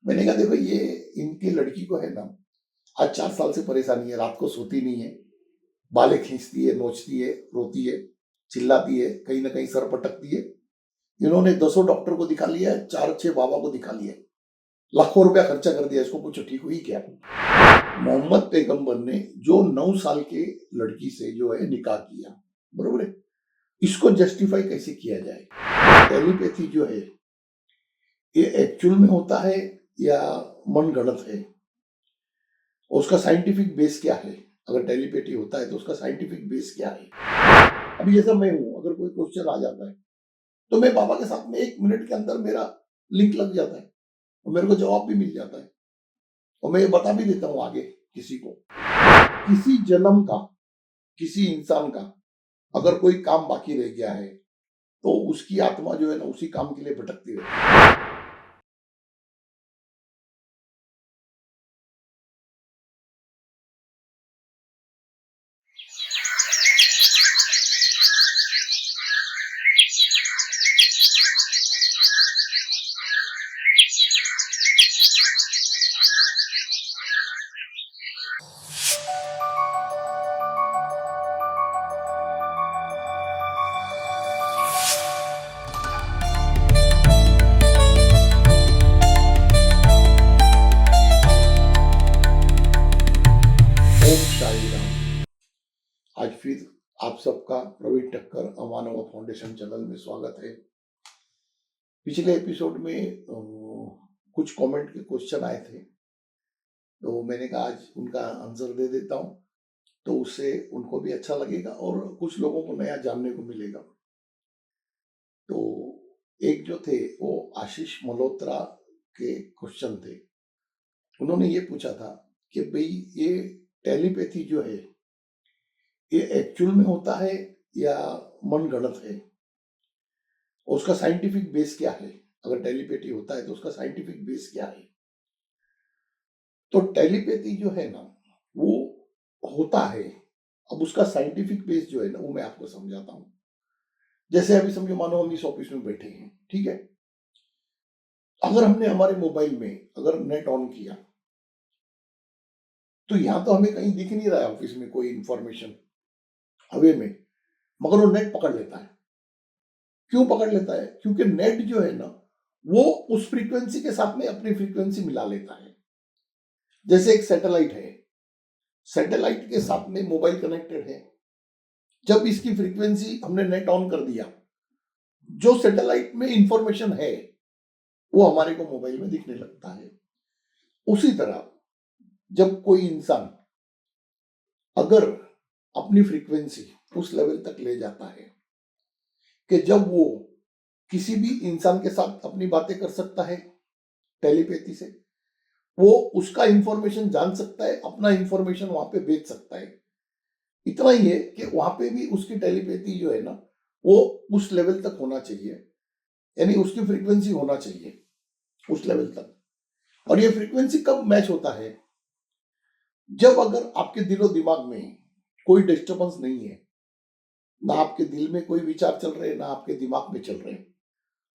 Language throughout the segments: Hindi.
मैंने कहा देखो ये इनकी लड़की को है ना, आज 4 साल से परेशानी है, रात को सोती नहीं है, बालें खींचती है, नोचती है, रोती है, चिल्लाती है, कहीं ना कहीं सर पटकती है। इन्होंने 10 डॉक्टर को दिखा लिया है, 4-6 बाबा को दिखा लिया है, लाखों रुपया खर्चा कर दिया, इसको पूछो ठीक हुई क्या? मोहम्मद पैगंबर ने जो 9 साल के लड़की से जो है निकाह किया, बरोबर है, इसको जस्टिफाई कैसे किया जाए? टेलीपैथी जो है ये एक्चुअल में होता है या मनगढ़ंत है? उसका साइंटिफिक बेस क्या है? अगर टेलीपैथी होता है तो उसका साइंटिफिक बेस क्या है? अभी जैसा मैं हूं, अगर कोई क्वेश्चन आ जाता है तो मैं बाबा के साथ में 1 मिनट के अंदर मेरा लिंक लग जाता है और मेरे को जवाब भी मिल जाता है और मैं ये बता भी देता हूँ आगे किसी को। किसी जन्म का, किसी इंसान का अगर कोई काम बाकी रह गया है तो उसकी आत्मा जो है ना उसी काम के लिए भटकती रहती है। ओम साई राम। आज फिर आप सबका प्रवीण टक्कर अमानव फाउंडेशन चैनल में स्वागत है। पिछले एपिसोड में कुछ कमेंट के क्वेश्चन आए थे तो मैंने कहा आज उनका आंसर दे देता हूँ, तो उससे उनको भी अच्छा लगेगा और कुछ लोगों को नया जानने को मिलेगा। तो एक जो थे वो आशीष मल्होत्रा के क्वेश्चन थे। उन्होंने ये पूछा था कि भाई ये टेलीपैथी जो है ये एक्चुअल में होता है या मनगढ़ंत है? उसका साइंटिफिक बेस क्या है? अगर टेलीपैथी होता है तो उसका साइंटिफिक बेस क्या है? तो टेलीपैथी जो है ना वो होता है। अब उसका साइंटिफिक बेस जो है ना वो मैं आपको समझाता हूँ। जैसे अभी समझो, मानो हम इस ऑफिस में बैठे हैं, ठीक है, अगर हमने हमारे मोबाइल में अगर नेट ऑन किया तो यहाँ तो हमें कहीं दिख नहीं रहा है ऑफिस में कोई इंफॉर्मेशन हवे में, मगर वो नेट पकड़ लेता है। क्यों पकड़ लेता है? क्योंकि नेट जो है ना वो उस फ्रीक्वेंसी के साथ में अपनी फ्रीक्वेंसी मिला लेता है। जैसे एक सैटेलाइट है, सैटेलाइट के साथ में मोबाइल कनेक्टेड है। जब इसकी फ्रीक्वेंसी हमने नेट ऑन कर दिया, जो सैटेलाइट में इंफॉर्मेशन है वो हमारे को मोबाइल में दिखने लगता है। उसी तरह जब कोई इंसान अगर अपनी फ्रीक्वेंसी उस लेवल तक ले जाता है कि जब वो किसी भी इंसान के साथ अपनी बातें कर सकता है टेलीपैथी से, वो उसका इंफॉर्मेशन जान सकता है, अपना इंफॉर्मेशन वहां पे भेज सकता है। इतना ही है कि वहां पे भी उसकी टेलीपैथी जो है ना वो उस लेवल तक होना चाहिए, यानी उसकी फ्रीक्वेंसी होना चाहिए उस लेवल तक। और ये फ्रीक्वेंसी कब मैच होता है? जब अगर आपके दिलो दिमाग में कोई डिस्टर्बेंस नहीं है, ना आपके दिल में कोई विचार चल रहे हैं, ना आपके दिमाग में चल रहे हैं,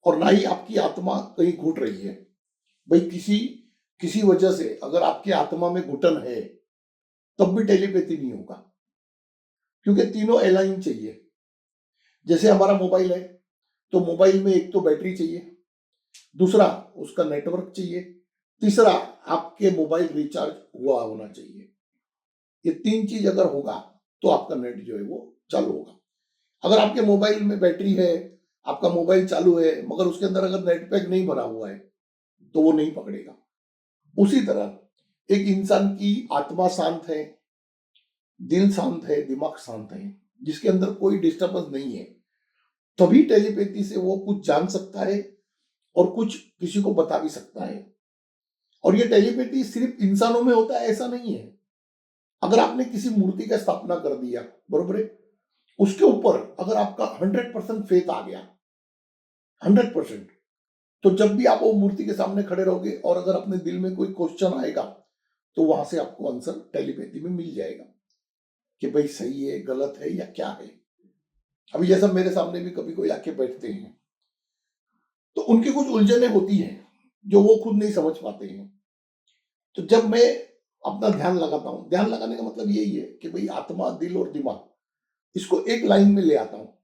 और ना ही आपकी आत्मा कहीं घुट रही है। भाई किसी किसी वजह से अगर आपकी आत्मा में घुटन है तब भी टेलीपैथी नहीं होगा, क्योंकि तीनों अलाइन चाहिए। जैसे हमारा मोबाइल है तो मोबाइल में एक तो बैटरी चाहिए, दूसरा उसका नेटवर्क चाहिए, तीसरा आपके मोबाइल रिचार्ज हुआ होना चाहिए। ये 3 चीज अगर होगा तो आपका नेट जो है वो चालू होगा। अगर आपके मोबाइल में बैटरी है, आपका मोबाइल चालू है, मगर उसके अंदर अगर नेट पैक नहीं भरा हुआ है तो वो नहीं पकड़ेगा। उसी तरह एक इंसान की आत्मा शांत है, दिल शांत है, दिमाग शांत है, जिसके अंदर कोई डिस्टर्बेंस नहीं है, तभी टेलीपैथी से वो कुछ जान सकता है और कुछ किसी को बता भी सकता है। और ये टेलीपैथी सिर्फ इंसानों में होता है ऐसा नहीं है। अगर आपने किसी मूर्ति का स्थापना कर दिया, बरोबर है, उसके ऊपर अगर आपका 100% फेथ आ गया, 100%, तो जब भी आप वो मूर्ति के सामने खड़े रहोगे और अगर अपने दिल में कोई क्वेश्चन आएगा तो वहां से आपको आंसर टेलीपैथी में मिल जाएगा कि भाई सही है, गलत है या क्या है। अभी जैसा मेरे सामने भी कभी कोई आके बैठते हैं तो उनकी कुछ उलझने होती हैं, जो वो खुद नहीं समझ पाते हैं। तो जब मैं अपना ध्यान लगाता हूँ, ध्यान लगाने का मतलब यही है कि भाई आत्मा, दिल और दिमाग इसको एक लाइन में ले आता हूँ,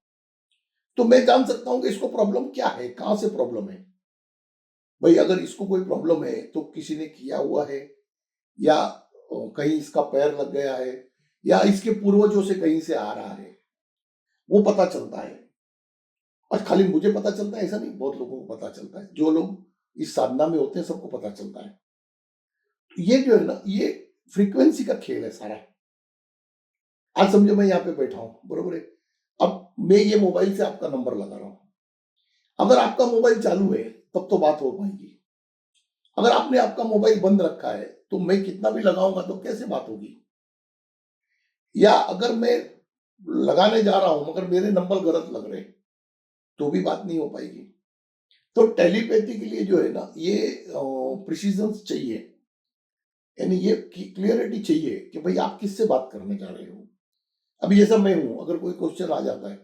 तो मैं जान सकता हूँ कि इसको प्रॉब्लम क्या है, कहाँ से प्रॉब्लम है। भाई अगर इसको कोई प्रॉब्लम है तो किसी ने किया हुआ है, या कहीं इसका पैर लग गया है, या इसके पूर्वजों से कहीं से आ रहा है, वो पता चलता है। और खाली मुझे पता चलता है ऐसा नहीं, बहुत लोगों को पता चलता है। जो लोग इस साधना में होते हैं सबको पता चलता है। तो ये जो है ना, ये फ्रीक्वेंसी का खेल है सारा। आज समझो मैं यहाँ पे बैठा हूं, बरोबर है। अब मैं ये मोबाइल से आपका नंबर लगा रहा हूं। अगर आपका मोबाइल चालू है तब तो बात हो पाएगी। अगर आपने आपका मोबाइल बंद रखा है तो मैं कितना भी लगाऊंगा तो कैसे बात होगी। या अगर मैं लगाने जा रहा हूं मगर मेरे नंबर गलत लग रहे तो भी बात नहीं हो पाएगी। तो टेलीपैथी के लिए जो है ना, ये प्रिसीजन चाहिए, यानी ये क्लियरिटी चाहिए कि भाई आप किससे बात करने जा रहे हो। अभी जैसा मैं हूं, अगर कोई क्वेश्चन आ जाता है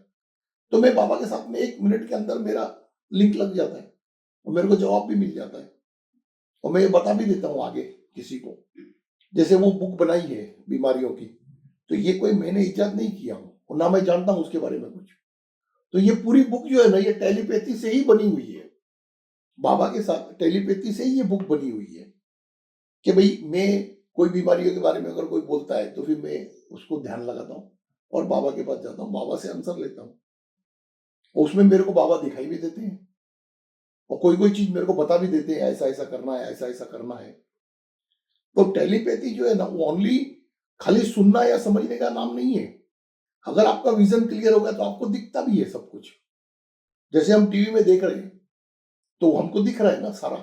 तो मैं बाबा के साथ में 1 मिनट के अंदर मेरा लिंक लग जाता है और मेरे को जवाब भी मिल जाता है। और मैं ये बता भी देता हूँ आगे किसी को। जैसे वो बुक बनाई है बीमारियों की, तो ये कोई मैंने इजाद नहीं किया हूँ और ना मैं जानता हूँ उसके बारे में कुछ। तो ये पूरी बुक जो है ना, ये टेलीपैथी से ही बनी हुई है। बाबा के साथ टेलीपैथी से ही ये बुक बनी हुई है कि भाई मैं कोई बीमारियों के बारे में अगर कोई बोलता है तो फिर मैं उसको ध्यान लगाता हूँ और बाबा के पास जाता हूँ, बाबा से आंसर लेता हूँ। और उसमें मेरे को बाबा दिखाई भी देते हैं और कोई कोई चीज मेरे को बता भी देते हैं, ऐसा ऐसा करना है, ऐसा ऐसा करना है। तो टेलीपैथी जो है ना, वो ओनली खाली सुनना या समझने का नाम नहीं है। अगर आपका विजन क्लियर होगा तो आपको दिखता भी है सब कुछ। जैसे हम टीवी में देख रहे हैं तो हमको दिख रहा है ना सारा।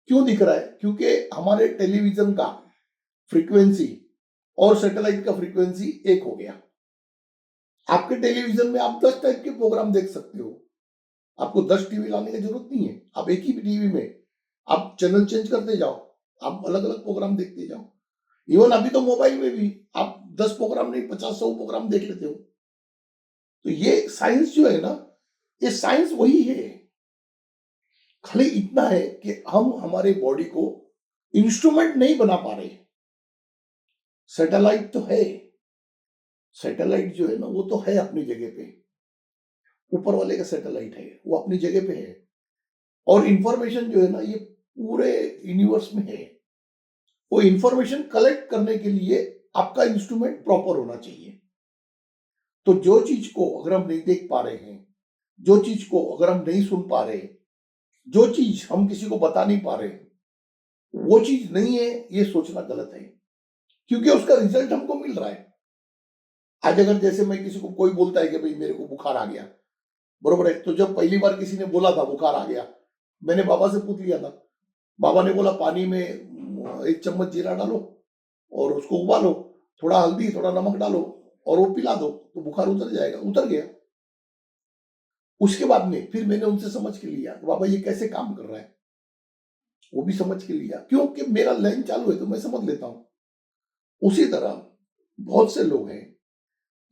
क्यों दिख रहा है? क्योंकि हमारे टेलीविजन का फ्रीक्वेंसी और सैटेलाइट का फ्रीक्वेंसी एक हो गया। आपके टेलीविजन में आप 10 टाइप के प्रोग्राम देख सकते हो। आपको 10 टीवी लाने की जरूरत नहीं है। आप एक ही टीवी में आप चैनल चेंज करते जाओ, आप अलग अलग प्रोग्राम देखते जाओ। इवन अभी तो मोबाइल में भी आप 10 प्रोग्राम नहीं, 50-100 प्रोग्राम देख लेते हो। तो ये साइंस जो है ना, ये साइंस वही है। खाली इतना है कि हम हमारे बॉडी को इंस्ट्रूमेंट नहीं बना पा रहे। सैटेलाइट तो है, सैटेलाइट जो है ना वो तो है अपनी जगह पे, ऊपर वाले का सैटेलाइट है, वो अपनी जगह पे है। और इंफॉर्मेशन जो है ना, ये पूरे यूनिवर्स में है। वो इंफॉर्मेशन कलेक्ट करने के लिए आपका इंस्ट्रूमेंट प्रॉपर होना चाहिए। तो जो चीज को अगर हम नहीं देख पा रहे हैं, जो चीज को अगर हम नहीं सुन पा रहे, जो चीज हम किसी को बता नहीं पा रहे, वो चीज नहीं है, ये सोचना गलत है। क्योंकि उसका रिजल्ट हमको मिल रहा है। आज अगर जैसे मैं किसी को, कोई बोलता है कि भाई मेरे को बुखार आ गया, बरोबर है। तो जब पहली बार किसी ने बोला था बुखार आ गया, मैंने बाबा से पूछ लिया था। बाबा ने बोला पानी में 1 चम्मच जीरा डालो और उसको उबालो, थोड़ा हल्दी थोड़ा नमक डालो और वो पिला दो तो बुखार उतर जाएगा। उतर गया। उसके बाद में फिर मैंने उनसे समझ के लिया कि बाबा ये कैसे काम कर रहा है, वो भी समझ के लिया। क्योंकि मेरा लाइन चालू है तो मैं समझ लेता हूँ। उसी तरह बहुत से लोग हैं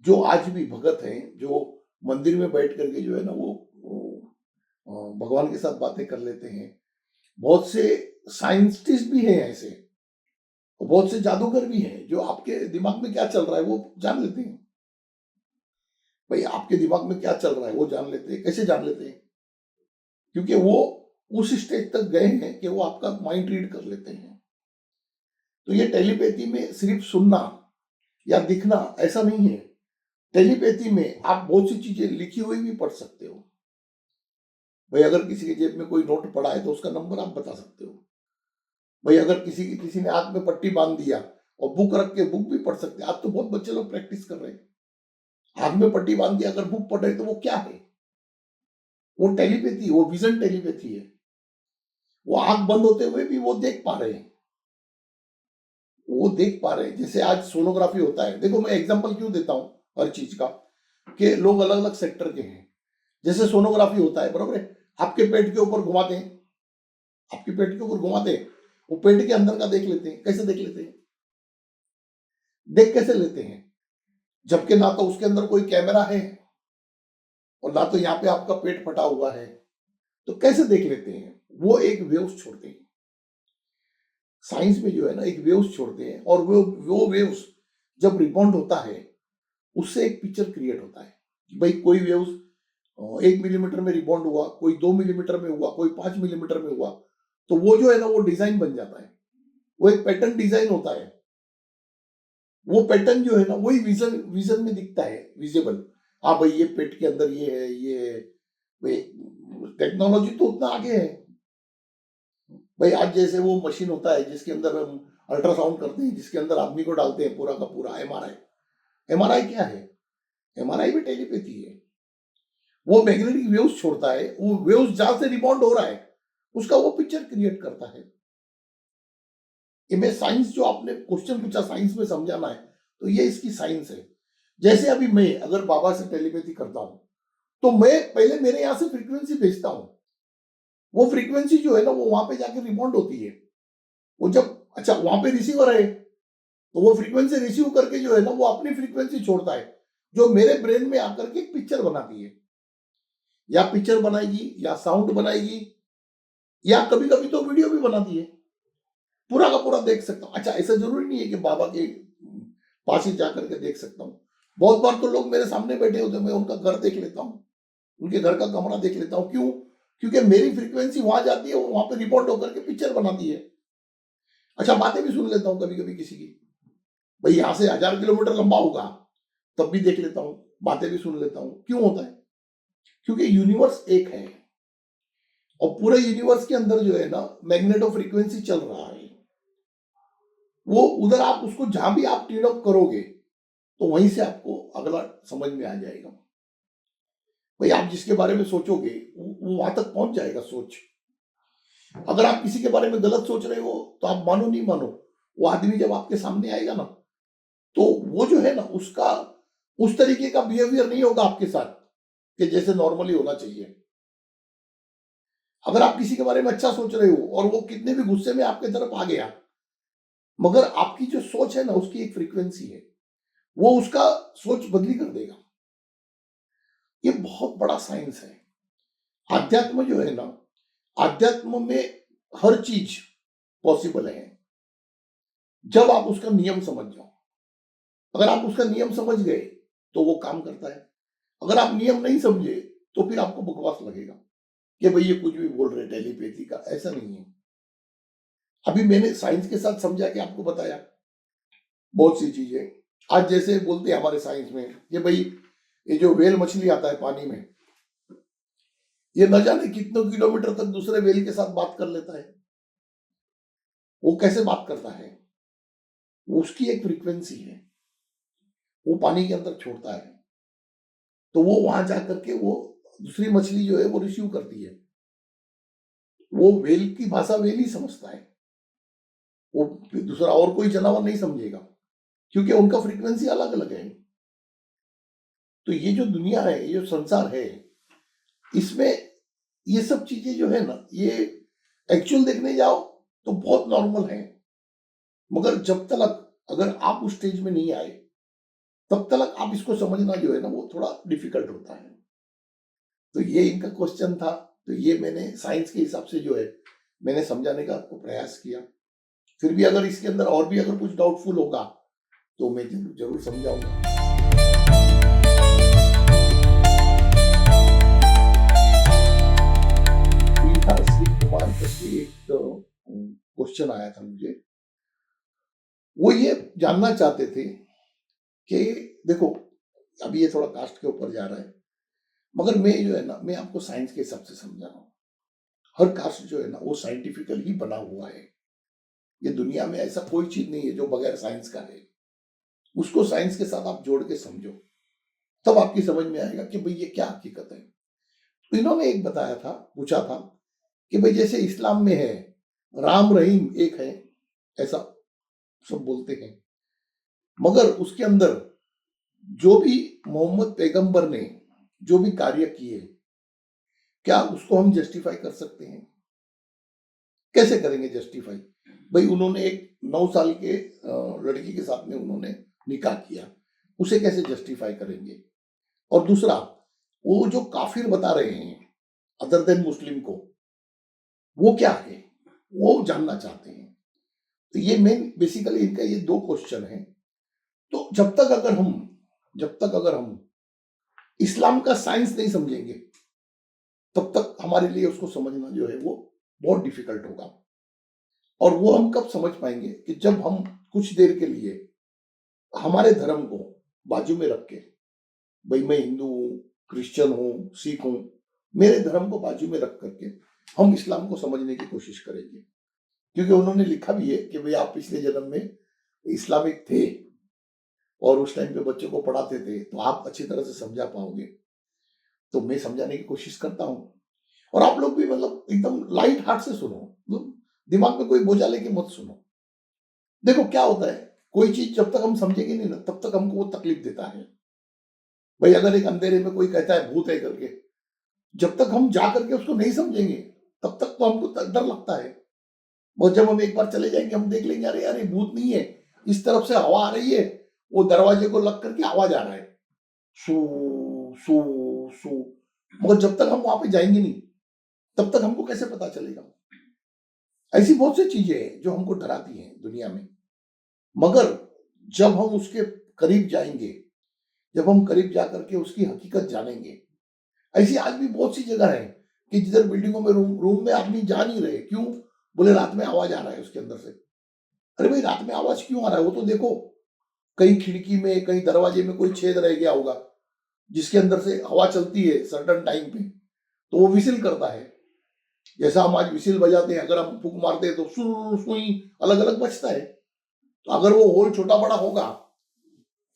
जो आज भी भगत हैं, जो मंदिर में बैठ करके जो है ना वो भगवान के साथ बातें कर लेते हैं। बहुत से साइंटिस्ट भी हैं ऐसे, और बहुत से जादूगर भी हैं जो आपके दिमाग में क्या चल रहा है वो जान लेते हैं। भाई आपके दिमाग में क्या चल रहा है वो जान लेते हैं। कैसे जान लेते हैं? क्योंकि वो उस स्टेज तक गए हैं कि वो आपका माइंड रीड कर लेते हैं। तो ये टेलीपैथी में सिर्फ सुनना या दिखना ऐसा नहीं है। टेलीपैथी में आप बहुत सी चीजें लिखी हुई भी पढ़ सकते हो। भाई अगर किसी के जेब में कोई नोट पड़ा है तो उसका नंबर आप बता सकते हो। भाई अगर किसी ने आंख में पट्टी बांध दिया और बुक रख के बुक भी पढ़ सकते हैं। आज तो बहुत बच्चे लोग प्रैक्टिस कर रहे हैं। आंख में पट्टी बांध दिया अगर बुक पढ़ रहे तो वो क्या है? वो टेलीपैथी, वो विजन टेलीपैथी है। वो आंख बंद होते हुए भी वो देख पा रहे हैं, वो देख पा रहे हैं। जैसे आज सोनोग्राफी होता है, देखो मैं एग्जांपल क्यों देता हूं हर चीज का, कि लोग अलग अलग सेक्टर के हैं। जैसे सोनोग्राफी होता है, बरोबर है। आपके पेट के ऊपर घुमाते हैं, आपके पेट के ऊपर घुमाते हैं, वो पेट के अंदर का देख लेते हैं। कैसे देख लेते हैं? देख कैसे लेते हैं? जबकि ना तो उसके अंदर कोई कैमरा है और ना तो यहाँ पे आपका पेट फटा हुआ है। तो कैसे देख लेते हैं? वो एक वेव्स छोड़ते हैं। साइंस में जो है ना एक वेव्स छोड़ते हैं, और वो वेव्स जब रिबाउंड होता है उससे एक पिक्चर क्रिएट होता है कि भाई कोई वेव्स 1 मिलीमीटर में रिबाउंड हुआ, कोई 2 मिलीमीटर में हुआ, कोई 5 मिलीमीटर में हुआ, तो वो जो है ना वो डिजाइन बन जाता है, वो एक पैटर्न डिजाइन होता है। वो पैटर्न जो है ना वही विजन विजन में दिखता है, विजिबल। हाँ भाई ये पेट के अंदर ये है, ये है। भाई टेक्नोलॉजी तो उतना आगे है भाई। आज जैसे वो मशीन होता है जिसके अंदर हम अल्ट्रासाउंड करते हैं, जिसके अंदर आदमी को डालते हैं, पूरा का पूरा एमआरआई। एमआरआई क्या है? एमआरआई में टेलीपैथी है। वो मैग्नेटिक वेव्स छोड़ता है, वो वेव्स जहां से रिबाउंड हो रहा है उसका वो पिक्चर क्रिएट करता है। ये मैं साइंस, जो आपने क्वेश्चन पूछा साइंस में समझाना है, तो ये इसकी साइंस है। जैसे अभी मैं अगर बाबा से टेलीपैथी करता हूं, तो मैं पहले मेरे यहां से फ्रीक्वेंसी भेजता हूं। वो फ्रीक्वेंसी जो है ना वो वहां पे जाके रिबाउंड होती है। वो जब, अच्छा वहां पे रिसीवर है, तो वो फ्रीक्वेंसी रिसीव करके जो है ना वो अपनी फ्रीक्वेंसी छोड़ता है, जो मेरे ब्रेन में आकर के एक पिक्चर बनाती है। या पिक्चर बनाएगी, या साउंड बनाएगी, या कभी कभी तो वीडियो भी बनाती है। पूरा का पूरा देख सकता हूँ। अच्छा ऐसा जरूरी नहीं है कि बाबा के पास ही जाकर के देख सकता हूँ। बहुत बार तो लोग मेरे सामने बैठे होते हैं, मैं उनका घर देख लेता हूँ, उनके घर का कमरा देख लेता हूँ। क्यों? क्योंकि मेरी फ्रीक्वेंसी वहां जाती है, वहां पे रिपोर्ट होकर के पिक्चर बनाती है। अच्छा बातें भी सुन लेता हूँ कभी कभी किसी की, भाई यहाँ से 1000 किलोमीटर लंबा होगा, तब भी देख लेता हूँ, बातें भी सुन लेता हूँ। क्यों होता है? क्योंकि यूनिवर्स एक है, और पूरे यूनिवर्स के अंदर जो है ना मैग्नेटो फ्रीक्वेंसी चल रहा है। वो उधर आप उसको जहां भी आप ट्यून अप करोगे, तो वहीं से आपको अगला समझ में आ जाएगा। भाई आप जिसके बारे में सोचोगे वो वहां तक पहुंच जाएगा सोच। अगर आप किसी के बारे में गलत सोच रहे हो, तो आप मानो नहीं मानो, वो आदमी जब आपके सामने आएगा ना, तो वो जो है ना उसका उस तरीके का बिहेवियर नहीं होगा आपके साथ कि जैसे नॉर्मली होना चाहिए। अगर आप किसी के बारे में अच्छा सोच रहे हो और वो कितने भी गुस्से में आपके तरफ आ गया, मगर आपकी जो सोच है ना उसकी एक फ्रीक्वेंसी है, वो उसका सोच बदली कर देगा। ये बहुत बड़ा साइंस है। आध्यात्म जो है ना, आध्यात्म में हर चीज पॉसिबल है जब आप उसका नियम समझ जाओ। अगर आप उसका नियम समझ गए तो वो काम करता है। अगर आप नियम नहीं समझे तो फिर आपको बकवास लगेगा कि भाई ये कुछ भी बोल रहे टेलीपैथी का। ऐसा नहीं है। अभी मैंने साइंस के साथ समझा के आपको बताया बहुत सी चीजें। आज जैसे बोलते हैं हमारे साइंस में कि भाई ये जो व्हेल मछली आता है पानी में, ये न जाने कितनों किलोमीटर तक दूसरे व्हेल के साथ बात कर लेता है। वो कैसे बात करता है? उसकी एक फ्रीक्वेंसी है, वो पानी के अंदर छोड़ता है, तो वो वहां जाकर के वो दूसरी मछली जो है वो रिसीव करती है। वो व्हेल की भाषा व्हेल ही समझता है, वो दूसरा और कोई जानवर नहीं समझेगा, क्योंकि उनका फ्रीक्वेंसी अलग अलग है। तो ये जो दुनिया है, ये जो संसार है, इसमें ये सब चीजें जो है ना, ये एक्चुअल देखने जाओ तो बहुत नॉर्मल है, मगर जब तक अगर आप उस स्टेज में नहीं आए, तब तक आप इसको समझना जो है ना वो थोड़ा डिफिकल्ट होता है। तो ये इनका क्वेश्चन था, तो ये मैंने साइंस के हिसाब से जो है मैंने समझाने का आपको प्रयास किया। फिर भी अगर इसके अंदर और भी अगर कुछ डाउटफुल होगा तो मैं जरूर जरूर समझाऊंगा। श्री कुमार करके एक क्वेश्चन आया था मुझे। वो ये जानना चाहते थे कि देखो अभी ये थोड़ा कास्ट के ऊपर जा रहा है, मगर मैं जो है ना मैं आपको साइंस के हिसाब से समझा रहा हूँ। हर कास्ट जो है ना वो साइंटिफिकल ही बना हुआ है। ये दुनिया में ऐसा कोई चीज नहीं है जो बगैर साइंस का है। उसको साइंस के साथ आप जोड़ के समझो, तब आपकी समझ में आएगा कि भाई ये क्या हकीकत है। तो इन्होंने एक बताया था, पूछा था कि भाई जैसे इस्लाम में है राम रहीम एक है, ऐसा सब बोलते हैं, मगर उसके अंदर जो भी मोहम्मद पैगंबर ने जो भी कार्य किए, क्या उसको हम जस्टिफाई कर सकते हैं? कैसे करेंगे जस्टिफाई? भाई उन्होंने एक 9 साल के लड़की के साथ में उन्होंने निकाह किया, उसे कैसे जस्टिफाई करेंगे? और दूसरा, वो जो काफिर बता रहे हैं अदर देन मुस्लिम को, वो क्या है, वो जानना चाहते हैं। तो ये मेन बेसिकली इनका ये दो क्वेश्चन है। तो जब तक अगर हम इस्लाम का साइंस नहीं समझेंगे, तब तक हमारे लिए उसको समझना जो है वो बहुत डिफिकल्ट होगा। और वो हम कब समझ पाएंगे कि जब हम कुछ देर के लिए हमारे धर्म को बाजू में रख के, भाई मैं हिंदू हूँ, क्रिश्चियन हूँ, सिख हूँ, मेरे धर्म को बाजू में रख करके हम इस्लाम को समझने की कोशिश करेंगे। क्योंकि उन्होंने लिखा भी है कि भाई आप पिछले जन्म में इस्लामिक थे और उस टाइम पे बच्चों को पढ़ाते थे, तो आप अच्छी तरह से समझा पाओगे। तो मैं समझाने की कोशिश करता हूँ। और आप लोग भी मतलब एकदम लाइट हार्ट से सुनो, मतलब दिमाग में कोई बोझा लेके मत सुनो। देखो क्या होता है, कोई चीज जब तक हम समझेंगे नहीं ना, तब तक हमको वो तकलीफ देता है। भाई अगर एक अंधेरे में कोई कहता है भूत है करके, जब तक हम जा करके उसको नहीं समझेंगे, तब तक तो हमको डर लगता है। और जब हम एक बार चले जाएंगे, हम देख लेंगे अरे यार ये भूत नहीं है, इस तरफ से हवा आ रही है, वो दरवाजे को लग करके आवाज आ रहा है, सू सू सू। मगर जब तक हम वहां पे जाएंगे नहीं, तब तक हमको कैसे पता चलेगा। ऐसी बहुत सी चीजें हैं जो हमको डराती हैं दुनिया में। मगर जब हम उसके करीब जाएंगे, जब हम करीब जाकर के उसकी हकीकत जानेंगे, ऐसी आज भी बहुत सी जगह है कि जिधर बिल्डिंगों में रूम रूम में आदमी जा नहीं रहे। क्यों? बोले रात में आवाज आ रहा है उसके अंदर से। अरे भाई रात में आवाज क्यों आ रहा है, वो तो देखो, कहीं खिड़की में, कहीं दरवाजे में कोई छेद रह गया होगा, जिसके अंदर से हवा चलती है सर्टन टाइम पे, तो वो विसिल करता है। जैसा हम आज विसिल बजाते हैं, अगर हम फूक मारते हैं तो सुर सुई अलग अलग बजता है। तो अगर वो होल छोटा बड़ा होगा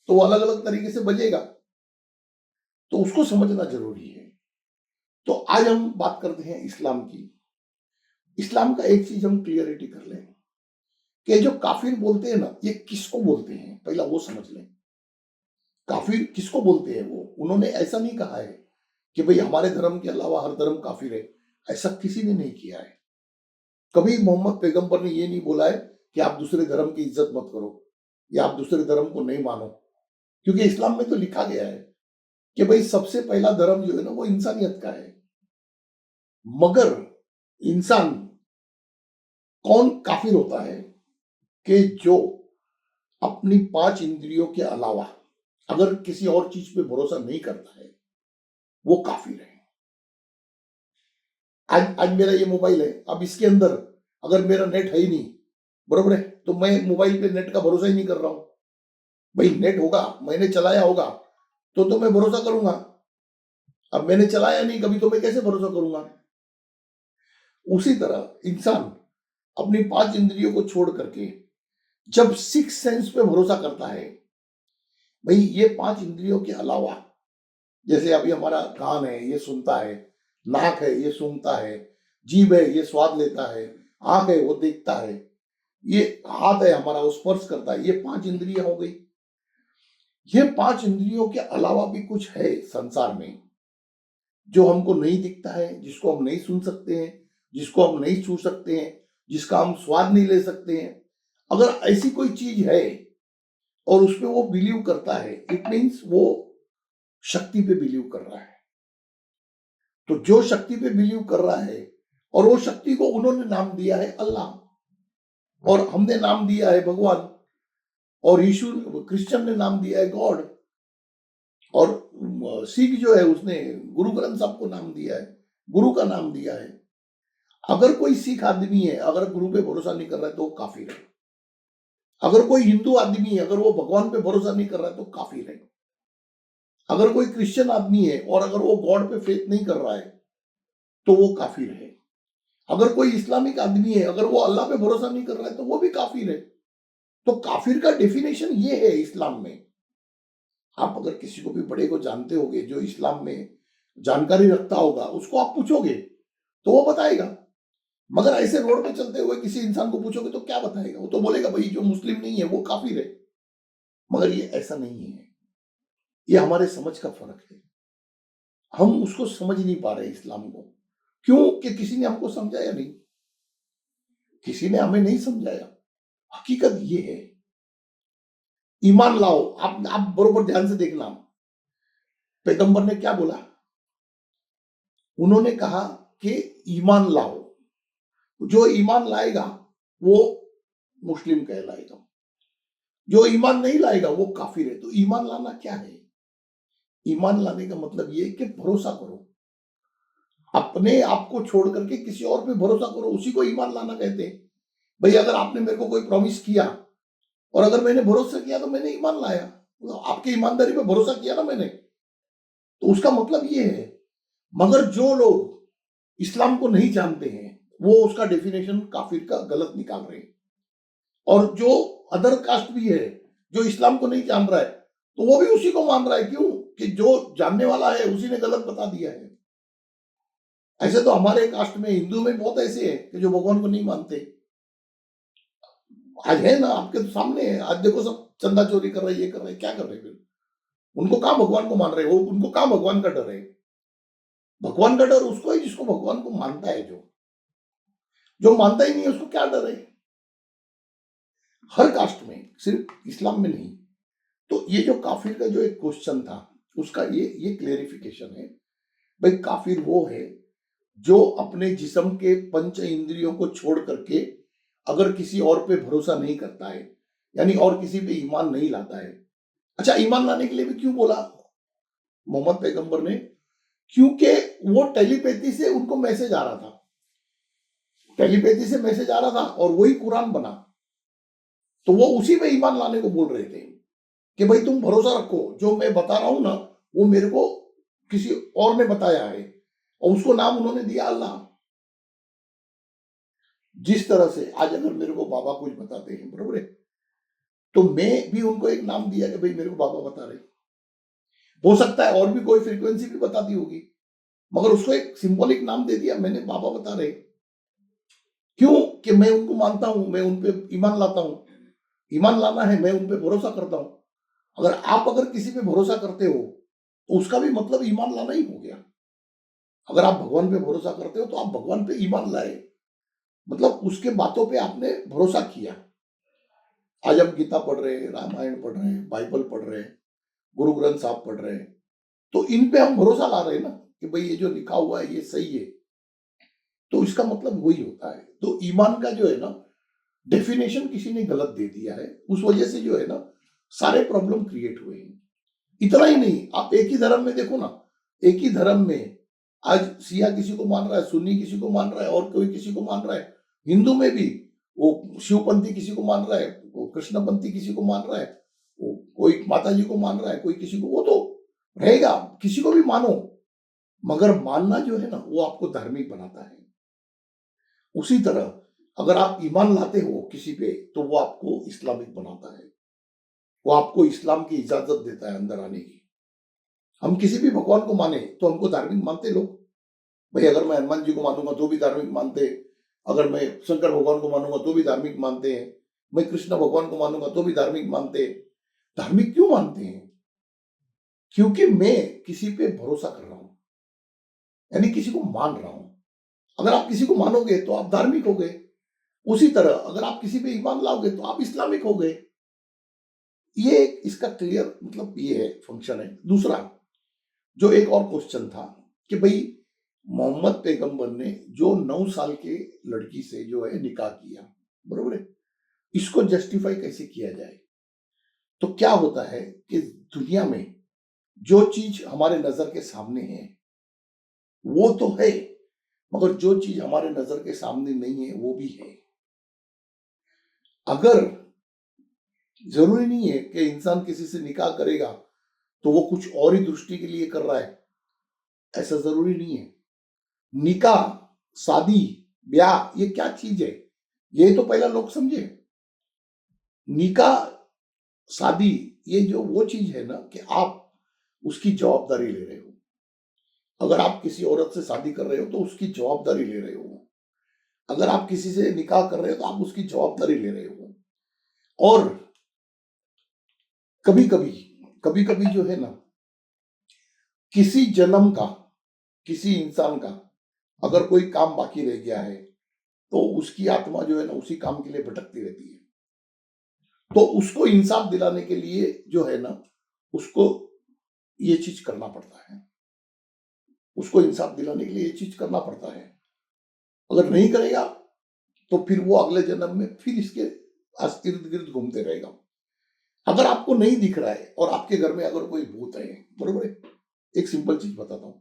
तो वो अलग अलग तरीके से बजेगा। तो उसको समझना जरूरी है। तो आज हम बात करते हैं इस्लाम की। इस्लाम का एक चीज हम क्लियरिटी कर लें कि जो काफिर बोलते हैं ना, ये किसको बोलते हैं, पहला वो समझ लें। काफिर किसको बोलते हैं? वो उन्होंने ऐसा नहीं कहा है कि भाई हमारे धर्म के अलावा हर धर्म काफिर है। ऐसा किसी ने नहीं किया है। कभी मोहम्मद पैगंबर ने ये नहीं बोला है कि आप दूसरे धर्म की इज्जत मत करो या आप दूसरे धर्म को नहीं मानो। क्योंकि इस्लाम में तो लिखा गया है कि भाई सबसे पहला धर्म जो है ना, वो इंसानियत का है। मगर इंसान कौन काफिर होता है? कि जो अपनी 5 इंद्रियों के अलावा अगर किसी और चीज पे भरोसा नहीं करता है, वो काफिर है। आज आज मेरा ये मोबाइल है, अब इसके अंदर अगर मेरा नेट है ही नहीं, बरोबर है, तो मैं मोबाइल पे नेट का भरोसा ही नहीं कर रहा हूं। भाई नेट होगा, मैंने चलाया होगा, तो मैं भरोसा करूंगा। अब मैंने चलाया नहीं कभी, तो मैं कैसे भरोसा करूंगा? उसी तरह इंसान अपनी 5 इंद्रियों को छोड़ करके जब 6 सेंस पे भरोसा करता है, भाई ये 5 इंद्रियों के अलावा, जैसे अभी हमारा कान है ये सुनता है, नाक है ये सूंघता है, जीभ है ये स्वाद लेता है, आंख है वो देखता है, ये हाथ है हमारा वो स्पर्श करता है, ये 5 इंद्रियां हो गई। ये 5 इंद्रियों के अलावा भी कुछ है संसार में जो हमको नहीं दिखता है, जिसको हम नहीं सुन सकते हैं, जिसको हम नहीं छू सकते हैं, जिसका हम स्वाद नहीं ले सकते हैं। अगर ऐसी कोई चीज है और उस पर वो बिलीव करता है, इट मीन्स वो शक्ति पे बिलीव कर रहा है। तो जो शक्ति पे बिलीव कर रहा है, और वो शक्ति को उन्होंने नाम दिया है अल्लाह, और हमने नाम दिया है भगवान, और यीशु क्रिश्चियन ने नाम दिया है गॉड, और सिख जो है उसने गुरु ग्रंथ साहब को नाम दिया है, गुरु का नाम दिया है। अगर कोई सिख आदमी है, अगर गुरु पे भरोसा नहीं कर रहा है तो वो काफिर है। अगर कोई हिंदू आदमी है, अगर वो भगवान पे भरोसा नहीं कर रहा है तो काफिर है। अगर कोई क्रिश्चियन आदमी है और अगर वो गॉड पे फेथ नहीं कर रहा है तो वो काफिर है। अगर कोई इस्लामिक आदमी है, अगर वो अल्लाह पे भरोसा नहीं कर रहा है तो वो भी काफिर है। तो काफिर का डेफिनेशन ये है इस्लाम में। आप अगर किसी को भी बड़े को जानते होगे जो इस्लाम में जानकारी रखता होगा, उसको आप पूछोगे तो वो बताएगा। मगर ऐसे रोड पे चलते हुए किसी इंसान को पूछोगे तो क्या बताएगा? वो तो बोलेगा भाई जो मुस्लिम नहीं है वो काफिर है। मगर ये ऐसा नहीं है, ये हमारे समझ का फर्क है। हम उसको समझ नहीं पा रहे इस्लाम को। क्यों? कि किसी ने हमको समझाया नहीं, किसी ने हमें नहीं समझाया। हकीकत ये है, ईमान लाओ। आप बरोबर ध्यान से देखना, पैगंबर ने क्या बोला? उन्होंने कहा कि ईमान लाओ। जो ईमान लाएगा वो मुस्लिम कहलाएगा, जो ईमान नहीं लाएगा वो काफिर है। तो ईमान लाना क्या है? ईमान लाने का मतलब ये है कि भरोसा करो, अपने आप को छोड़ करके किसी और पे भरोसा करो, उसी को ईमान लाना कहते हैं। भाई अगर आपने मेरे को कोई प्रॉमिस किया और अगर मैंने भरोसा किया तो मैंने ईमान लाया, तो आपकी ईमानदारी पे भरोसा किया ना मैंने, तो उसका मतलब ये है। मगर जो लोग इस्लाम को नहीं जानते हैं वो उसका डेफिनेशन काफिर का गलत निकाल रहे हैं, और जो अदर कास्ट भी है जो इस्लाम को नहीं जान रहा है तो वो भी उसी को मान रहा है। क्यों? कि जो जानने वाला है उसी ने गलत बता दिया है। ऐसे तो हमारे कास्ट में, हिंदू में बहुत ऐसे हैं कि जो भगवान को नहीं मानते। आज है ना, आपके तो सामने है, आज देखो सब चंदा चोरी कर रहे हैं, ये कर रहे हैं, क्या कर रहे हैं फिर? उनको कहाँ भगवान को मान रहे हो? उनको कहाँ भगवान का डर है? भगवान का डर उसको है जिसको भगवान को मानता है। जो जो मानता ही नहीं है उसको क्या डर है? हर कास्ट में, सिर्फ इस्लाम में नहीं। तो ये जो काफिर का जो एक क्वेश्चन था उसका ये क्लेरिफिकेशन है। भाई काफिर वो है जो अपने जिस्म के पंच इंद्रियों को छोड़ करके अगर किसी और पे भरोसा नहीं करता है, यानी और किसी पे ईमान नहीं लाता है। अच्छा, ईमान लाने के लिए भी क्यों बोला मोहम्मद पैगंबर ने? क्योंकि वो टेलीपैथी से उनको मैसेज आ रहा था, टेलीपैथी से मैसेज आ रहा था और वही कुरान बना। तो वो उसी पे ईमान लाने को बोल रहे थे कि भाई तुम भरोसा रखो, जो मैं बता रहा हूं ना वो मेरे को किसी और ने बताया है, और उसको नाम उन्होंने दिया अल्लाह। जिस तरह से आज अगर मेरे को बाबा कुछ बताते हैं, बरोबर है, तो मैं भी उनको एक नाम दिया कि भाई मेरे को बाबा बता रहे। हो सकता है और भी कोई फ्रीक्वेंसी भी बताती होगी, मगर उसको एक सिंबॉलिक नाम दे दिया मैंने, बाबा बता रहे। क्यों? कि मैं उनको मानता हूं, मैं उन पे ईमान लाता हूं। ईमान लाना है, मैं उन पे भरोसा करता हूं। अगर किसी पे भरोसा करते हो तो उसका भी मतलब ईमान लाना ही हो गया। अगर आप भगवान पे भरोसा करते हो तो आप भगवान पे ईमान लाए, मतलब उसके बातों पे आपने भरोसा किया। आज हम गीता पढ़ रहे हैं, रामायण पढ़ रहे हैं, बाइबल पढ़ रहे हैं, गुरु ग्रंथ साहब पढ़ रहे हैं, तो इन पे हम भरोसा ला रहे हैं ना कि भाई ये जो लिखा हुआ है ये सही है। तो इसका मतलब वही होता है। तो ईमान का जो है ना डेफिनेशन किसी ने गलत दे दिया है, उस वजह से जो है ना सारे प्रॉब्लम क्रिएट हुए हैं। इतना ही नहीं, आप एक ही धर्म में देखो ना, एक ही धर्म में आज सिया किसी को मान रहा है, सुन्नी किसी को मान रहा है, और कोई किसी को मान रहा है। हिंदू में भी वो शिवपंथी किसी को मान रहा है, वो कृष्णपंथी किसी को मान रहा है, वो कोई माता जी को मान रहा है, कोई किसी को, वो तो रहेगा, किसी को भी मानो, मगर मानना जो है ना वो आपको धार्मिक बनाता है। उसी तरह अगर आप ईमान लाते हो किसी पे तो वो आपको इस्लामिक बनाता है, वो आपको इस्लाम की इजाजत देता है अंदर आने की। हम किसी भी भगवान को माने तो हमको धार्मिक मानते लोग। भाई अगर मैं हनुमान जी को मानूंगा तो भी धार्मिक मानते, अगर मैं शंकर भगवान को मानूंगा तो भी धार्मिक मानते हैं, मैं कृष्ण भगवान को मानूंगा तो भी धार्मिक मानते हैं। धार्मिक क्यों मानते हैं? क्योंकि मैं किसी पे भरोसा कर रहा हूं, यानी किसी को मान रहा हूं। अगर आप किसी को मानोगे तो आप धार्मिक हो गए। उसी तरह अगर आप किसी पे ईमान लाओगे तो आप इस्लामिक हो गए। ये इसका क्लियर मतलब ये है, फंक्शन है। दूसरा जो एक और क्वेश्चन था कि भाई मोहम्मद पैगंबर ने जो 9 साल के लड़की से जो है निकाह किया, बरोबर है, इसको जस्टिफाई कैसे किया जाए? तो क्या होता है कि दुनिया में जो चीज हमारे नजर के सामने है वो तो है, मगर जो चीज हमारे नजर के सामने नहीं है वो भी है। अगर जरूरी नहीं है कि इंसान किसी से निकाह करेगा तो वो कुछ और ही दृष्टि के लिए कर रहा है, ऐसा जरूरी नहीं है। निकाह, शादी, ब्याह ये क्या चीज है ये तो पहला लोग समझे। निकाह, शादी ये जो वो चीज है ना कि आप उसकी जवाबदारी ले रहे हो। अगर आप किसी औरत से शादी कर रहे हो तो उसकी जवाबदारी ले रहे हो। अगर आप किसी से निकाह कर रहे हो तो आप उसकी जवाबदारी ले रहे हो। और कभी कभी कभी कभी जो है ना किसी जन्म का, किसी इंसान का अगर कोई काम बाकी रह गया है तो उसकी आत्मा जो है ना उसी काम के लिए भटकती रहती है। तो उसको इंसाफ दिलाने के लिए जो है ना उसको ये चीज करना पड़ता है, उसको इंसाफ दिलाने के लिए ये चीज करना पड़ता है। अगर नहीं करेगा तो फिर वो अगले जन्म में फिर इसके इर्द गिर्द घूमते रहेगा। अगर आपको नहीं दिख रहा है और आपके घर में अगर कोई भूत है, बरोबर है, एक सिंपल चीज बताता हूं।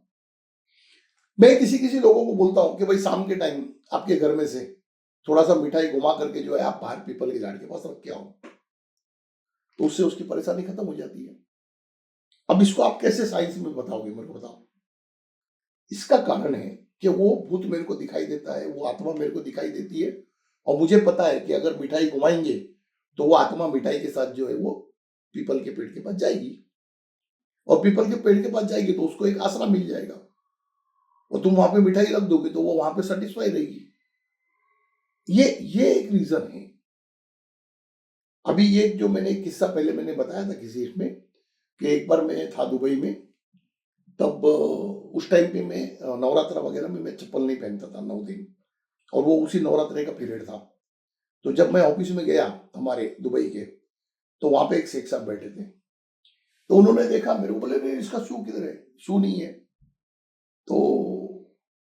मैं किसी किसी लोगों को बोलता हूं कि भाई शाम के टाइम आपके घर में से थोड़ा सा मिठाई घुमा करके जो है आप बाहर पीपल के झाड़ के पास रख के आओ, तो उससे उसकी परेशानी खत्म हो जाती है। अब इसको आप कैसे साइंस में बताओगे, मेरे को बताओ। इसका कारण है कि वो भूत मेरे को दिखाई देता है, वो आत्मा मेरे को दिखाई देती है, और मुझे पता है कि अगर मिठाई घुमाएंगे तो वो आत्मा मिठाई के साथ जो है वो पीपल के पेड़ के पास जाएगी, और पीपल के पेड़ के पास जाएगी तो उसको एक आसरा मिल जाएगा, और तुम वहां पे मिठाई रख दोगे तो वो वहां पे सेटिस्फाई रहेगी। ये एक रीजन है। अभी ये जो मैंने किस्सा पहले मैंने बताया था किसी इसमें, कि एक बार मैं था दुबई में, तब उस टाइम पे मैं नवरात्रा वगैरह में मैं चप्पल नहीं पहनता था 9 दिन, और वो उसी नवरात्रे का पीरियड था। तो जब मैं ऑफिस में गया हमारे दुबई के, तो वहां पे एक शेख साहब बैठे थे, तो उन्होंने देखा मेरे को, बोले नहीं इसका शू किधर है, शू नहीं है। तो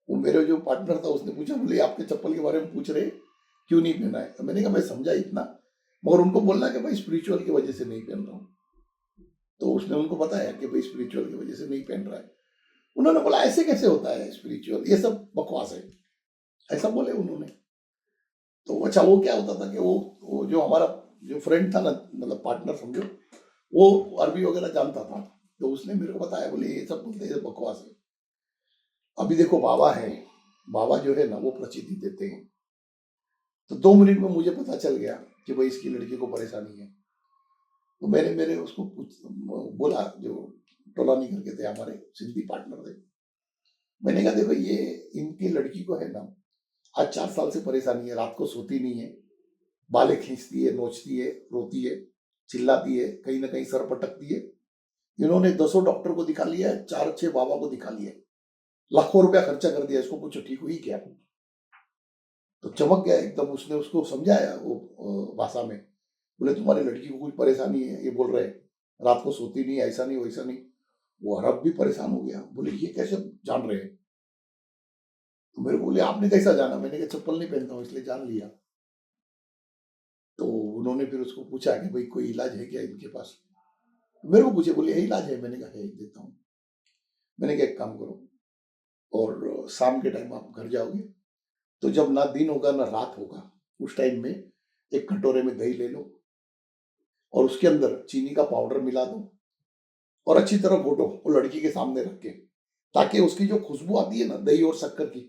वो मेरे जो पार्टनर था उसने पूछा, बोले आपके चप्पल के बारे में पूछ रहे, क्यों नहीं पहना है। तो मैंने कहा मैं समझा इतना, मगर उनको बोलना कि भाई स्पिरिचुअल की वजह से नहीं पहन रहा हूँ। तो उसने उनको बताया कि भाई स्पिरिचुअल की वजह से नहीं पहन रहा है। उन्होंने बोला ऐसे कैसे होता है स्पिरिचुअल, ये सब बकवास है, ऐसा बोले उन्होंने। तो अच्छा वो क्या होता था कि वो जो हमारा जो फ्रेंड था ना, मतलब पार्टनर समझो, वो अरबी वगैरह जानता था, तो उसने मेरे को बताया, बोले ये सब बोलते हैं बकवास है। अभी देखो बाबा है, बाबा जो है ना वो प्रचिति देते हैं, तो 2 मिनट में मुझे पता चल गया कि भाई इसकी लड़की को परेशानी है। तो मैंने मेरे उसको बोला, जो टोलानी करके थे हमारे सिंधी पार्टनर थे, मैंने कहा देखो ये इनकी लड़की को है ना आज 4 साल से परेशानी है, रात को सोती नहीं है, बालें खींचती है, नोचती है, रोती है, चिल्लाती है, कहीं ना कहीं सर पटकती है। इन्होंने 10 डॉक्टर को दिखा लिया है, 4-6 बाबा को दिखा लिया है, लाखों रुपया खर्चा कर दिया, इसको पूछो ठीक हुई क्या। तो चमक गया एकदम, उसने उसको समझाया वो भाषा में, बोले तुम्हारी लड़की को कुछ परेशानी है, ये बोल रहे हैं रात को सोती नहीं, ऐसा नहीं वैसा नहीं। वो अरब भी परेशान हो गया, बोले ये कैसे जान रहे हैं। तो मेरे को बोले आपने कैसा जाना, मैंने कहा चप्पल नहीं पहनता हूँ इसलिए जान लिया। तो उन्होंने फिर उसको पूछा कि भाई कोई इलाज है क्या इनके पास। तो मेरे को पूछे, बोले यही इलाज है, मैंने कहा है देता हूँ। मैंने कहा एक काम करो, और शाम के टाइम आप घर जाओगे तो जब ना दिन होगा ना रात होगा, उस टाइम में एक कटोरे में दही ले लो, और उसके अंदर चीनी का पाउडर मिला दो, और अच्छी तरह घोटो वो लड़की के सामने रख के, ताकि उसकी जो खुशबू आती है ना दही और शक्कर की,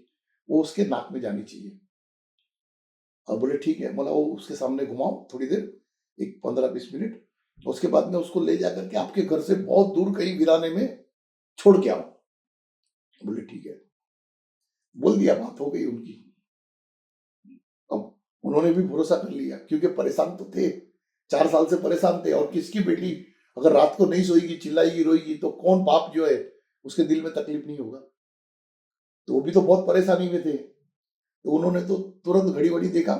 वो उसके नाक में जानी चाहिए। और बोले ठीक है, मतलब वो उसके सामने घुमाओ थोड़ी देर, एक 15-20 मिनट, उसके बाद में उसको ले जाकर के आपके घर से बहुत दूर कहीं वीराने में छोड़ के आओ। बोले ठीक है, बोल दिया, बात हो गई उनकी। अब उन्होंने भी भरोसा कर लिया, क्योंकि परेशान तो थे, 4 साल से परेशान थे, और किसकी बेटी अगर रात को नहीं सोएगी, चिल्लाएगी, रोएगी, तो कौन बाप जो है उसके दिल में तकलीफ नहीं होगा। तो वो भी तो बहुत परेशानी में थे, तो उन्होंने तो तुरंत घड़ी वड़ी देखा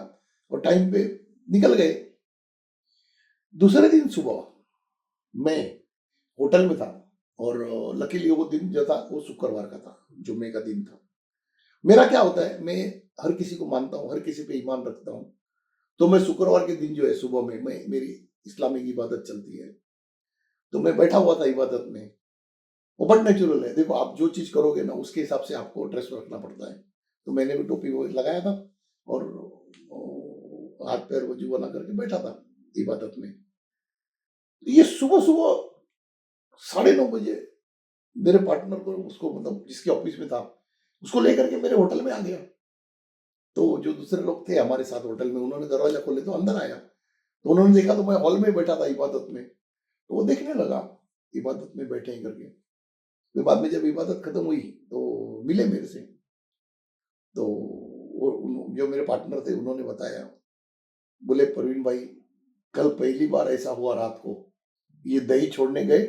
और टाइम पे निकल गए। दूसरे दिन सुबह मैं होटल में था, और लकीली वो दिन जो था वो शुक्रवार का था, जुम्मे का दिन था। मेरा क्या होता है, मैं हर किसी को मानता हूँ, हर किसी पे ईमान रखता हूँ, तो मैं शुक्रवार के दिन जो है सुबह में मैं मेरी इस्लामिक इबादत चलती है, तो मैं बैठा हुआ था इबादत में। वो बट नेचुरल है, देखो आप जो चीज करोगे ना उसके हिसाब से आपको ड्रेस रखना पड़ता है। तो मैंने भी टोपी वो लगाया था, और हाथ पैर वजू बना करके बैठा था इबादत में। ये सुबह सुबह 9:30 बजे मेरे पार्टनर को, उसको मतलब जिसके ऑफिस में था, उसको लेकर के मेरे होटल में आ गया। तो जो दूसरे लोग थे हमारे साथ होटल में, उन्होंने दरवाजा खोले तो अंदर आया, तो उन्होंने देखा तो मैं हॉल में बैठा था इबादत में। तो वो देखने लगा इबादत में बैठे हैं करके। फिर बाद में जब इबादत खत्म हुई तो मिले मेरे से, तो जो मेरे पार्टनर थे उन्होंने बताया, बोले प्रवीण भाई कल पहली बार ऐसा हुआ, रात को ये दही छोड़ने गए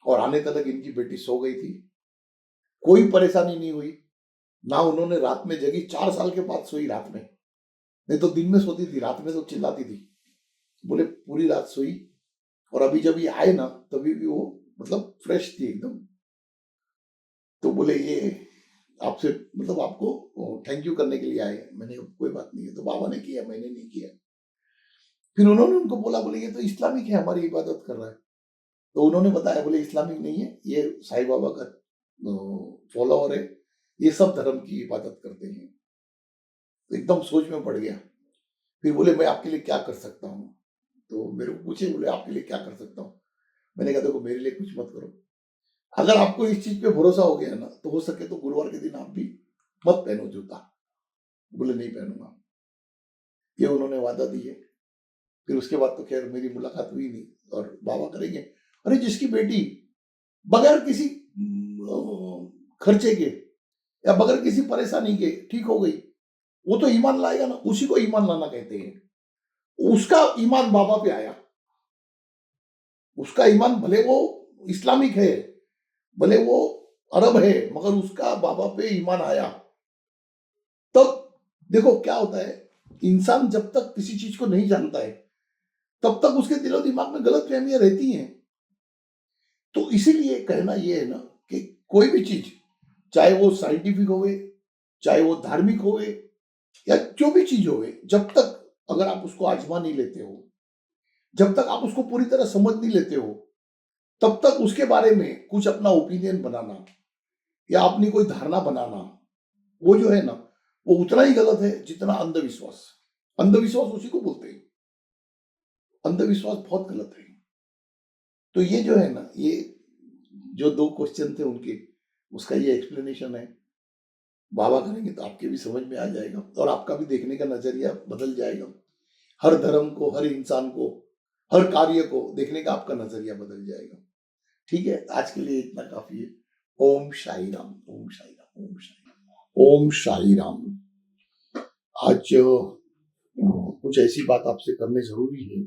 और आने तक इनकी बेटी सो गई थी, कोई परेशानी नहीं हुई, ना उन्होंने रात में जगी, 4 साल के बाद सोई रात में, नहीं तो दिन में सोती थी, रात में तो चिल्लाती थी। बोले पूरी रात सोई, और अभी जब ये आए ना तभी भी वो मतलब फ्रेश थी एकदम। तो बोले ये आपसे मतलब आपको थैंक यू करने के लिए आए हैं। मैंने कहा कोई बात नहीं है। तो बाबा ने किया, मैंने नहीं किया। फिर उन्होंने उनको बोला, बोले ये तो इस्लामिक है, हमारी इबादत कर रहा है। तो उन्होंने बताया, बोले इस्लामिक नहीं है, ये साईं बाबा का फॉलोअर है, ये सब धर्म की इबादत करते हैं। तो एकदम सोच में पड़ गया। फिर बोले मैं आपके लिए क्या कर सकता हूँ? तो मेरे को पूछे, बोले आपके लिए क्या कर सकता हूँ? मैंने कहा देखो मेरे लिए कुछ मत करो, अगर आपको इस चीज पे भरोसा हो गया ना, तो हो सके तो गुरुवार के दिन आप भी मत पहनो जूता। बोले नहीं पहनूंगा। ये उन्होंने वादा दी है। फिर उसके बाद तो खैर मेरी मुलाकात हुई नहीं, और बाबा करेंगे। अरे जिसकी बेटी बगैर किसी खर्चे के या बगैर किसी परेशानी के ठीक हो गई, वो तो ईमान लाएगा ना, उसी को ईमान लाना कहते हैं। उसका ईमान बाबा पे आया, उसका ईमान भले वो इस्लामिक है, भले वो अरब है, मगर उसका बाबा पे ईमान आया। तब देखो क्या होता है, इंसान जब तक किसी चीज को नहीं जानता है, तब तक उसके दिलो दिमाग में गलत फहमियां रहती हैं। तो इसीलिए कहना ये है ना कि कोई भी चीज, चाहे वो साइंटिफिक होवे, चाहे वो धार्मिक होवे, या जो भी चीज होवे, जब तक अगर आप उसको आजमा नहीं लेते हो, जब तक आप उसको पूरी तरह समझ नहीं लेते हो, तब तक उसके बारे में कुछ अपना ओपिनियन बनाना या अपनी कोई धारणा बनाना, वो जो है ना, वो उतना ही गलत है जितना अंधविश्वास। अंधविश्वास उसी को बोलते हैं। अंधविश्वास बहुत गलत है। तो ये जो है ना, ये जो दो क्वेश्चन थे उनके, उसका ये एक्सप्लेनेशन है। बाबा करेंगे तो आपके भी समझ में आ जाएगा, और आपका भी देखने का नजरिया बदल जाएगा। हर धर्म को, हर इंसान को, हर कार्य को देखने का आपका नजरिया बदल जाएगा। ठीक है, आज के लिए इतना काफी है। ओम शाई राम, ओम शाई राम, ओम शाई राम, ओम शाई राम। आज कुछ ऐसी बात आपसे करनी जरूरी है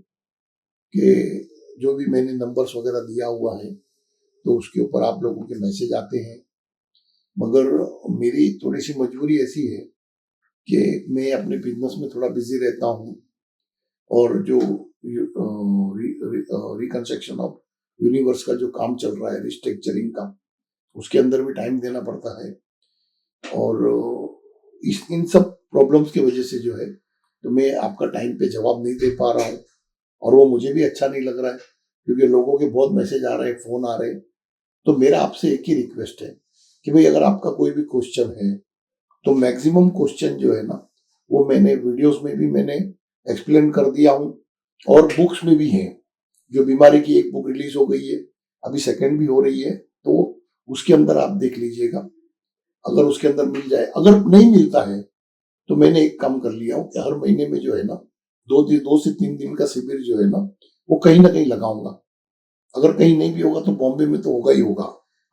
कि जो भी मैंने नंबर्स वगैरह दिया हुआ है, तो उसके ऊपर आप लोगों के मैसेज आते हैं, मगर मेरी थोड़ी सी मजबूरी ऐसी है कि मैं अपने बिजनेस में थोड़ा बिजी रहता हूँ, और जो रिकंस्ट्रक्शन ऑफ यूनिवर्स का जो काम चल रहा है, रिस्ट्रक्चरिंग का, उसके अंदर भी टाइम देना पड़ता है। और इन सब प्रॉब्लम्स की वजह से जो है, तो मैं आपका टाइम पे जवाब नहीं दे पा रहा हूँ, और वो मुझे भी अच्छा नहीं लग रहा है, क्योंकि लोगों के बहुत मैसेज आ रहे हैं, फोन आ रहे हैं। तो मेरा आपसे एक ही रिक्वेस्ट है कि भाई अगर आपका कोई भी क्वेश्चन है, तो मैक्सिमम क्वेश्चन जो है ना, वो मैंने वीडियोस में भी मैंने एक्सप्लेन कर दिया हूँ, और बुक्स में भी है। जो बीमारी की एक बुक रिलीज हो गई है, अभी सेकंड भी हो रही है, तो उसके अंदर आप देख लीजिएगा। अगर उसके अंदर मिल जाए, अगर नहीं मिलता है, तो मैंने एक काम कर लिया हूँ कि हर महीने में जो है ना, 2 से 3 दिन का शिविर जो है ना, वो कहीं ना कहीं लगाऊंगा। अगर कहीं नहीं भी होगा तो बॉम्बे में तो होगा ही होगा,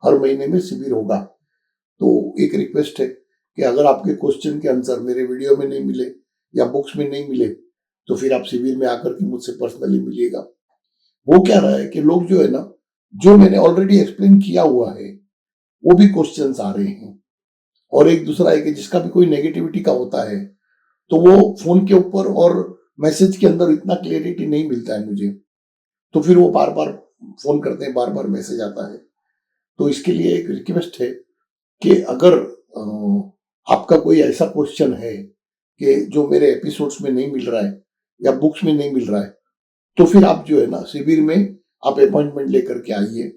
हर महीने में शिविर होगा। तो एक रिक्वेस्ट है कि अगर आपके क्वेश्चन के आंसर मेरे वीडियो में नहीं मिले या बुक्स में नहीं मिले, तो फिर आप शिविर में आकर के मुझसे पर्सनली मिलिएगा। वो क्या रहा है कि लोग जो है ना, जो मैंने ऑलरेडी एक्सप्लेन किया हुआ है, वो भी क्वेश्चंस आ रहे हैं। और एक दूसरा है कि जिसका भी कोई नेगेटिविटी का होता है, तो वो फोन के ऊपर और मैसेज के अंदर इतना क्लियरिटी नहीं मिलता है मुझे, तो फिर वो बार बार फोन करते हैं, बार बार मैसेज आता है। तो इसके लिए एक रिक्वेस्ट है कि अगर आपका कोई ऐसा क्वेश्चन है कि जो मेरे एपिसोड्स में नहीं मिल रहा है या बुक्स में नहीं मिल रहा है, तो फिर आप जो है ना, शिविर में आप अपॉइंटमेंट लेकर के आइए।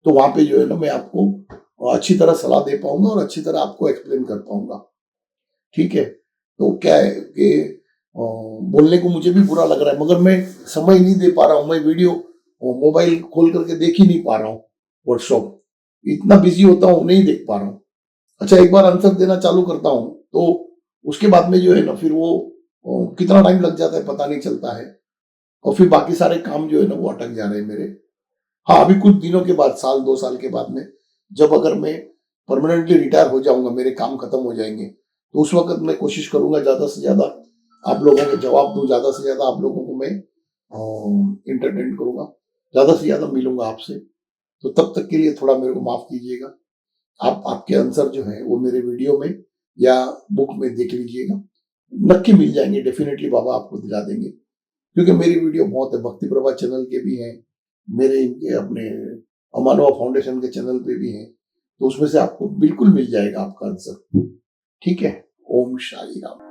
तो वहां पे जो है ना, मैं आपको अच्छी तरह सलाह दे पाऊंगा और अच्छी तरह आपको एक्सप्लेन कर पाऊंगा। ठीक है, तो क्या है कि बोलने को मुझे भी बुरा लग रहा है, मगर मैं समय नहीं दे पा रहा हूँ। मैं वीडियो मोबाइल खोल करके देख ही नहीं पा रहा हूँ, वर्कशॉप इतना बिजी होता हूँ, नहीं देख पा रहा हूँ। अच्छा, एक बार आंसर देना चालू करता हूँ, तो उसके बाद में जो है ना, फिर वो कितना टाइम लग जाता है पता नहीं चलता है, और फिर बाकी सारे काम जो है ना, वो अटक जा रहे हैं मेरे। हाँ, अभी कुछ दिनों के बाद, 1-2 साल के बाद में, जब अगर मैं परमानेंटली रिटायर हो जाऊंगा, मेरे काम खत्म हो जाएंगे, तो उस वक्त मैं कोशिश करूंगा ज्यादा से ज्यादा आप लोगों को जवाब दूं, ज्यादा से ज्यादा आप लोगों को मैं इंटरटेन करूंगा, ज्यादा से ज्यादा मिलूंगा आपसे। तो तब तक के लिए थोड़ा मेरे को माफ कीजिएगा। आप आपके आंसर जो है वो मेरे वीडियो में या बुक में देख लीजिएगा, नक्की मिल जाएंगे, डेफिनेटली बाबा आपको दिला देंगे। क्योंकि मेरी वीडियो बहुत है, भक्ति प्रभा चैनल के भी हैं, मेरे इनके अपने अमानवा फाउंडेशन के चैनल पे भी हैं। तो उसमें से आपको बिल्कुल मिल जाएगा आपका आंसर। ठीक है, ओम शाई राम।